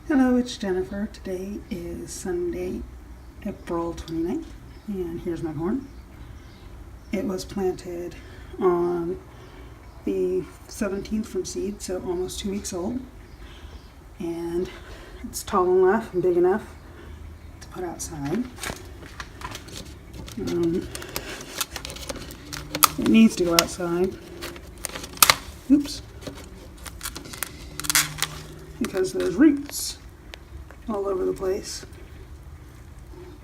Hello, it's Jennifer. Today is Sunday, April 29th, and here's my corn. It was planted on the 17th from seed, so almost 2 weeks old, and it's tall enough and big enough to put outside. It needs to go outside. Oops. Because there's roots all over the place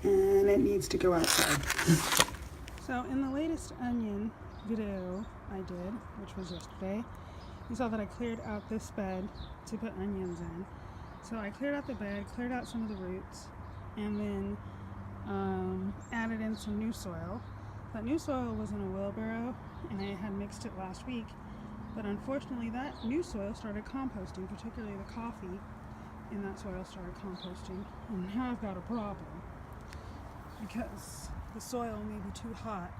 and it needs to go outside. So in the latest onion video I did, which was yesterday, you saw that I cleared out this bed to put onions in. So I cleared out the bed, cleared out some of the roots, and then added in some new soil. That new soil was in a wheelbarrow and I had mixed it last week. But unfortunately, that new soil started composting, particularly the coffee in that soil started composting. And now I've got a problem because the soil may be too hot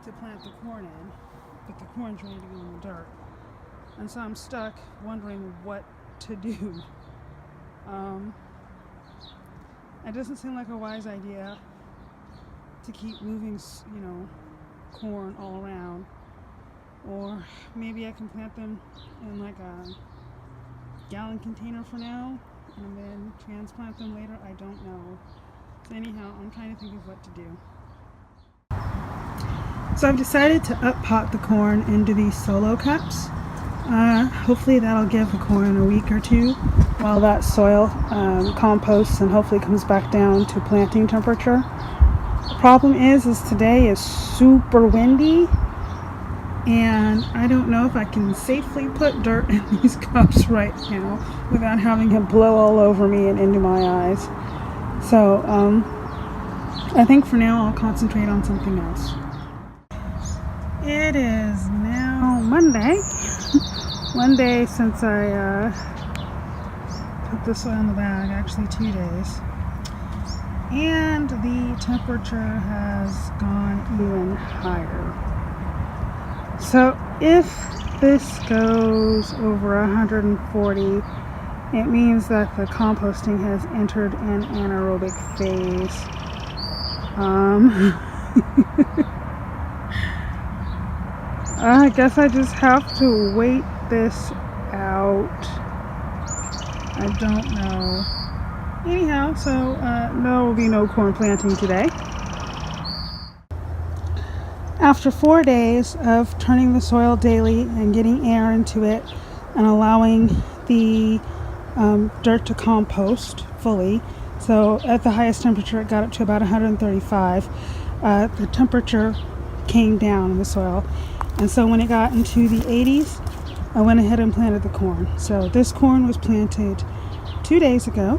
to plant the corn in, but the corn's ready to go in the dirt. And so I'm stuck wondering what to do. It doesn't seem like a wise idea to keep moving, corn all around. Or maybe I can plant them in like a gallon container for now and then transplant them later. I don't know. So anyhow, I'm trying to think of what to do. So I've decided to up pot the corn into these solo cups. Hopefully that'll give the corn a week or two while that soil composts and hopefully comes back down to planting temperature. The problem is today is super windy. And I don't know if I can safely put dirt in these cups right now without having it blow all over me and into my eyes. So I think for now I'll concentrate on something else. It is now Monday. One day since I put this soil in the bag, actually 2 days. And the temperature has gone even higher. So if this goes over 140, it means that the composting has entered an anaerobic phase. I guess I just have to wait this out. I don't know. Anyhow, so there will be no corn planting today. After 4 days of turning the soil daily and getting air into it and allowing the dirt to compost fully, so at the highest temperature it got up to about 135, the temperature came down in the soil, and so when it got into the 80s, I went ahead and planted the corn. So this corn was planted 2 days ago.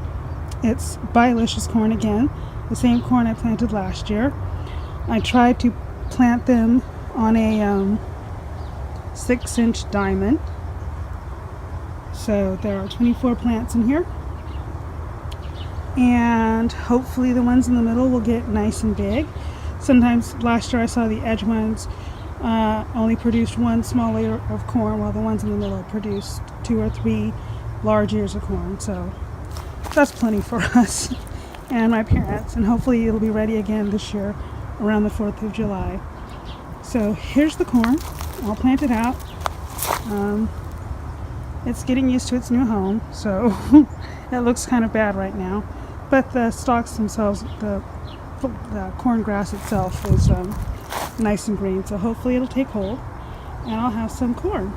It's Bi-Licious corn again, the same corn I planted last year. I tried to plant them on a 6-inch diamond. So there are 24 plants in here. And hopefully the ones in the middle will get nice and big. Sometimes last year I saw the edge ones only produced one small ear of corn, while the ones in the middle produced 2 or 3 large ears of corn. So that's plenty for us and my parents. And hopefully it'll be ready again this year around the 4th of July. So here's the corn, all planted out. It's getting used to its new home, so it looks kind of bad right now. But the stalks themselves, the corn grass itself is nice and green, so hopefully it'll take hold and I'll have some corn.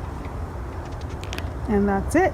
And that's it.